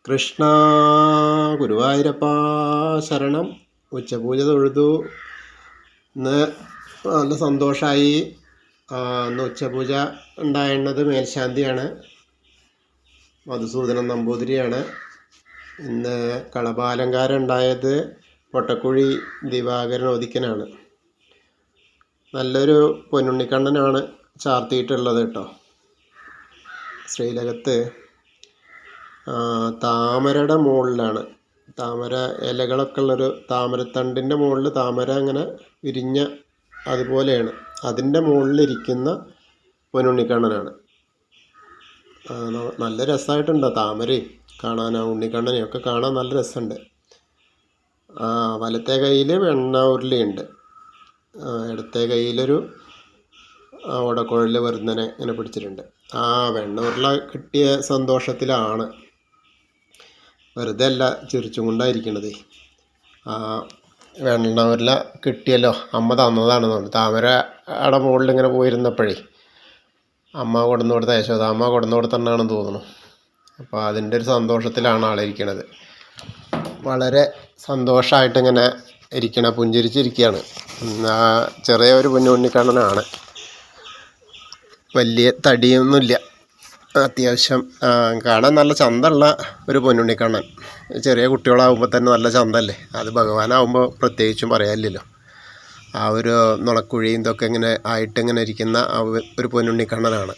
കൃഷ്ണ ഗുരുവായൂരപ്പ ശരണം. ഉച്ചപൂജ തൊഴുതു. ഇന്ന് നല്ല സന്തോഷമായി. ഇന്ന് ഉച്ചപൂജ ഉണ്ടായിരുന്നത് മേൽശാന്തിയാണ്, മധുസൂദനൻ നമ്പൂതിരിയാണ്. ഇന്ന് കളഭാലങ്കാരം ഉണ്ടായത് പൊട്ടക്കുഴി ദിവാകരൻ ഒതിക്കനാണ്. നല്ലൊരു പൊന്നുണ്ണിക്കണ്ണനാണ് ചാർത്തിയിട്ടുള്ളത് കേട്ടോ. ശ്രീലകത്ത് താമരയുടെ മുകളിലാണ്, താമര ഇലകളൊക്കെ ഉള്ളൊരു താമരത്തണ്ടിൻ്റെ മുകളിൽ താമര അങ്ങനെ വിരിഞ്ഞ അതുപോലെയാണ്. അതിൻ്റെ മുകളിലിരിക്കുന്ന പൊന്നുണ്ണിക്കണ്ണനാണ്. നല്ല രസമായിട്ടുണ്ട് താമരയും കാണാൻ, ഉണ്ണിക്കണ്ണനെയും ഒക്കെ കാണാൻ നല്ല രസമുണ്ട്. വലത്തെ കയ്യിൽ വെണ്ണ ഉരുളിയുണ്ട്, ഇടത്തെ കയ്യിലൊരു ഓടക്കുഴൽ വെറുതെ ഇങ്ങനെ പിടിച്ചിട്ടുണ്ട്. വെണ്ണ ഉരുള കിട്ടിയ സന്തോഷത്തിലാണ്, വെറുതെ അല്ല ചിരിച്ചും കൊണ്ടായിരിക്കണത്. വെണ്ണ ഉരുള കിട്ടിയല്ലോ, അമ്മ തന്നതാണെന്ന് തോന്നുന്നു. താമരയുടെ മുകളിൽ ഇങ്ങനെ പോയിരുന്നപ്പോഴേ അമ്മ കൊടുന്നു കൊടുത്ത, യശോദ അമ്മ കൊടുന്നു കൊടുത്തന്നാണെന്ന് തോന്നുന്നു. അപ്പോൾ അതിൻ്റെ ഒരു സന്തോഷത്തിലാണ് ആളിരിക്കണത്. വളരെ സന്തോഷമായിട്ടിങ്ങനെ പുഞ്ചിരിച്ചിരിക്കുകയാണ്. ചെറിയ ഒരു പൊന്നുണ്ണിക്കണ്ണനാണ്, വലിയ തടിയൊന്നുമില്ല, അത്യാവശ്യം കാണാൻ നല്ല ചന്തമുള്ള ഒരു പൊന്നുണ്ണിക്കണ്ണൻ. ചെറിയ കുട്ടികളാകുമ്പോൾ തന്നെ നല്ല ചന്തല്ലേ, അത് ഭഗവാനാകുമ്പോൾ പ്രത്യേകിച്ചും പറയാനില്ലല്ലോ. ആ ഒരു നുണക്കുഴിയും ഇതൊക്കെ ഇങ്ങനെ ആയിട്ടിങ്ങനെ ഇരിക്കുന്ന ഒരു പൊന്നുണ്ണിക്കണ്ണനാണ്.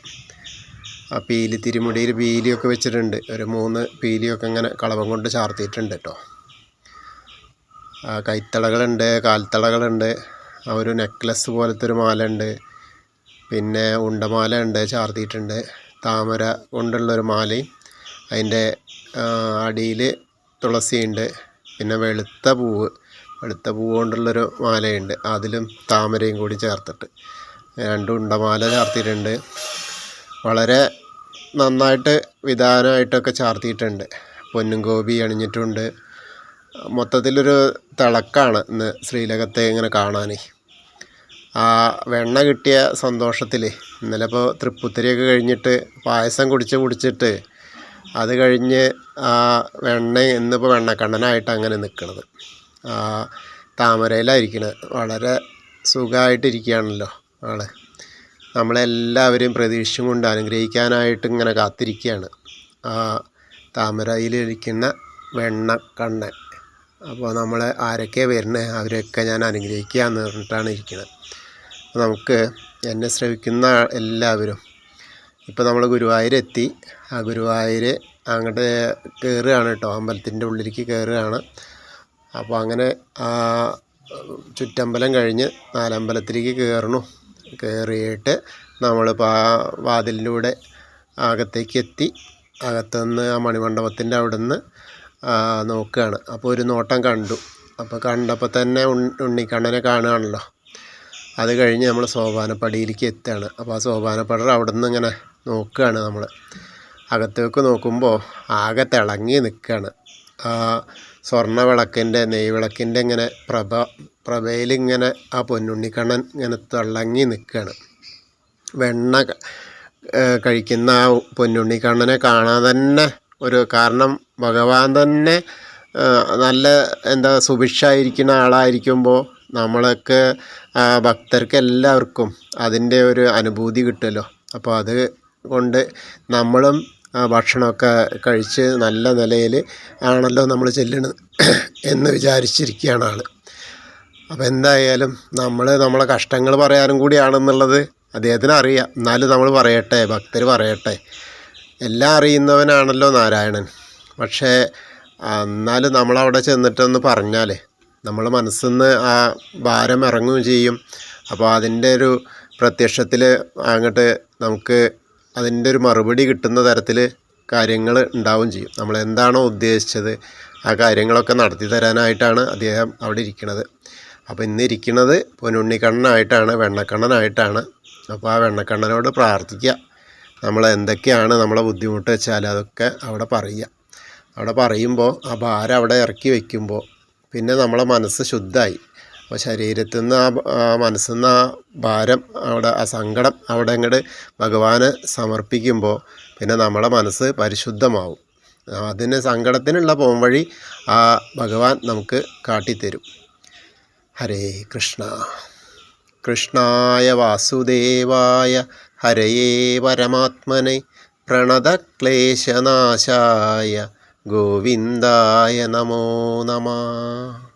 ആ പീലി, തിരുമുടിയിൽ പീലിയൊക്കെ വെച്ചിട്ടുണ്ട്, ഒരു 3 പീലിയൊക്കെ ഇങ്ങനെ കളവം കൊണ്ട് ചാർത്തിയിട്ടുണ്ട് കേട്ടോ. കൈത്തളകളുണ്ട്, കാൽത്തളകളുണ്ട്, ഒരു നെക്ലസ് പോലത്തെ ഒരു മാല ഉണ്ട്, പിന്നെ ഉണ്ടമാല ഉണ്ട് ചാർത്തിയിട്ടുണ്ട്. താമര കൊണ്ടുള്ളൊരു മാലയും അതിൻ്റെ അടിയിൽ തുളസിയുണ്ട്. പിന്നെ വെളുത്ത പൂവ് കൊണ്ടുള്ളൊരു മാലയുണ്ട്, അതിലും താമരയും കൂടി ചേർത്തിട്ട് 2 ഉണ്ടമാല ചാർത്തിയിട്ടുണ്ട്. വളരെ നന്നായിട്ട് വിധാനമായിട്ടൊക്കെ ചാർത്തിയിട്ടുണ്ട്. പൊന്നും ഗോപി അണിഞ്ഞിട്ടുണ്ട്. മൊത്തത്തിലൊരു തിളക്കാണ് ഇന്ന് ശ്രീലകത്തെ ഇങ്ങനെ കാണാൻ. വെണ്ണ കിട്ടിയ സന്തോഷത്തിൽ ഇന്നലെ ഇപ്പോൾ തൃപ്പുത്തിരിയൊക്കെ കഴിഞ്ഞിട്ട് പായസം കുടിച്ചിട്ട് അത് കഴിഞ്ഞ് ഇന്നിപ്പോൾ വെണ്ണക്കണ്ണനായിട്ട് അങ്ങനെ നിൽക്കണത്. താമരയിലായിരിക്കണത്. വളരെ സുഖമായിട്ടിരിക്കുകയാണല്ലോ ആൾ. നമ്മളെല്ലാവരെയും പ്രതീക്ഷിച്ചും കൊണ്ട് അനുഗ്രഹിക്കാനായിട്ട് ഇങ്ങനെ കാത്തിരിക്കുകയാണ് താമരയിലിരിക്കുന്ന വെണ്ണക്കണ്ണൻ. അപ്പോൾ നമ്മൾ ആരൊക്കെ വരുന്നത് അവരൊക്കെ ഞാൻ അനുഗ്രഹിക്കുക എന്ന് പറഞ്ഞിട്ടാണ് ഇരിക്കുന്നത്. നമുക്ക് എന്നെ ശ്രവിക്കുന്ന എല്ലാവരും, ഇപ്പോൾ നമ്മൾ ഗുരുവായൂരെത്തി. ഗുരുവായൂർ അങ്ങോട്ട് കയറുകയാണ് കേട്ടോ, അമ്പലത്തിൻ്റെ ഉള്ളിലേക്ക് കയറുകയാണ്. അപ്പോൾ അങ്ങനെ ചുറ്റമ്പലം കഴിഞ്ഞ് നാലമ്പലത്തിലേക്ക് കയറിയിട്ട് നമ്മളിപ്പോൾ വാതിലിലൂടെ അകത്തേക്ക് എത്തി. അകത്തുനിന്ന് ആ മണിമണ്ഡപത്തിൻ്റെ അവിടെ നിന്ന് നോക്കുകയാണ്. അപ്പോൾ ഒരു നോട്ടം കണ്ടു. അപ്പോൾ കണ്ടപ്പോൾ തന്നെ ഉണ്ണിക്കണ്ണനെ കാണുകയാണല്ലോ. അത് കഴിഞ്ഞ് നമ്മൾ സോപാനപ്പടിയിലേക്ക് എത്തുകയാണ്. അപ്പോൾ ആ സോപാനപ്പടി അവിടെ നിന്ന് ഇങ്ങനെ നോക്കുകയാണ്. നമ്മൾ അകത്തേക്ക് നോക്കുമ്പോൾ ആകെ തിളങ്ങി നിൽക്കുകയാണ്. സ്വർണ്ണ വിളക്കിൻ്റെ, നെയ്വിളക്കിൻ്റെ ഇങ്ങനെ പ്രഭയിലിങ്ങനെ ആ പൊന്നുണ്ണിക്കണ്ണൻ ഇങ്ങനെ തിളങ്ങി നിൽക്കുകയാണ്. വെണ്ണ കഴിക്കുന്ന ആ പൊന്നുണ്ണിക്കണ്ണനെ കാണാൻ തന്നെ കാരണം ഭഗവാൻ തന്നെ നല്ല സുഭിക്ഷമായിരിക്കുന്ന ആളായിരിക്കുമ്പോൾ നമ്മൾക്ക് ഭക്തർക്ക് എല്ലാവർക്കും അതിൻ്റെ ഒരു അനുഭൂതി കിട്ടുമല്ലോ. അപ്പോൾ അത് കൊണ്ട് നമ്മളും ഭക്ഷണമൊക്കെ കഴിച്ച് നല്ല നിലയിൽ ആണല്ലോ നമ്മൾ ചെല്ലണത് എന്ന് വിചാരിച്ചിരിക്കുകയാണ് ആൾ. അപ്പോൾ എന്തായാലും നമ്മളെ കഷ്ടങ്ങൾ പറയാനും കൂടിയാണെന്നുള്ളത് അദ്ദേഹത്തിന് അറിയാം. എന്നാലും നമ്മൾ പറയട്ടെ, ഭക്തർ പറയട്ടെ. എല്ലാം അറിയുന്നവനാണല്ലോ നാരായണൻ. പക്ഷേ എന്നാലും നമ്മളവിടെ ചെന്നിട്ടൊന്ന് പറഞ്ഞാൽ നമ്മളെ മനസ്സിൽ നിന്ന് ആ ഭാരം ഇറങ്ങുകയും ചെയ്യും. അപ്പോൾ അതിൻ്റെ ഒരു പ്രത്യക്ഷത്തിൽ അങ്ങോട്ട് നമുക്ക് അതിൻ്റെ ഒരു മറുപടി കിട്ടുന്ന തരത്തിൽ കാര്യങ്ങൾ ഉണ്ടാവുകയും ചെയ്യും. നമ്മളെന്താണോ ഉദ്ദേശിച്ചത് ആ കാര്യങ്ങളൊക്കെ നടത്തി തരാനായിട്ടാണ് അദ്ദേഹം അവിടെ ഇരിക്കുന്നത്. അപ്പോൾ ഇന്നിരിക്കുന്നത് പൊന്നുണ്ണിക്കണ്ണനായിട്ടാണ്, വെണ്ണക്കണ്ണനായിട്ടാണ്. അപ്പോൾ ആ വെണ്ണക്കണ്ണനോട് പ്രാർത്ഥിക്കുക. നമ്മൾ എന്തൊക്കെയാണ് നമ്മളെ ബുദ്ധിമുട്ട് വെച്ചാൽ അതൊക്കെ അവിടെ പറയുക. അവിടെ പറയുമ്പോൾ ആ ഭാരം അവിടെ ഇറക്കി വയ്ക്കുമ്പോൾ പിന്നെ നമ്മളെ മനസ്സ് ശുദ്ധമായി. അപ്പോൾ ശരീരത്തിൽ നിന്ന് മനസ്സിൽ നിന്ന് ആ ഭാരം അവിടെ, ആ സങ്കടം അവിടെ അങ്ങോട്ട് ഭഗവാന് സമർപ്പിക്കുമ്പോൾ പിന്നെ നമ്മളെ മനസ്സ് പരിശുദ്ധമാവും. അതിന് സങ്കടത്തിനുള്ള പോംവഴി ആ ഭഗവാൻ നമുക്ക് കാട്ടിത്തരും. ഹരേ കൃഷ്ണ. കൃഷ്ണായ വാസുദേവായ ഹരയേ പരമാത്മനെ പ്രണതക്ലേശനാശായ ഗോവിന്ദായ നമോ നമഃ.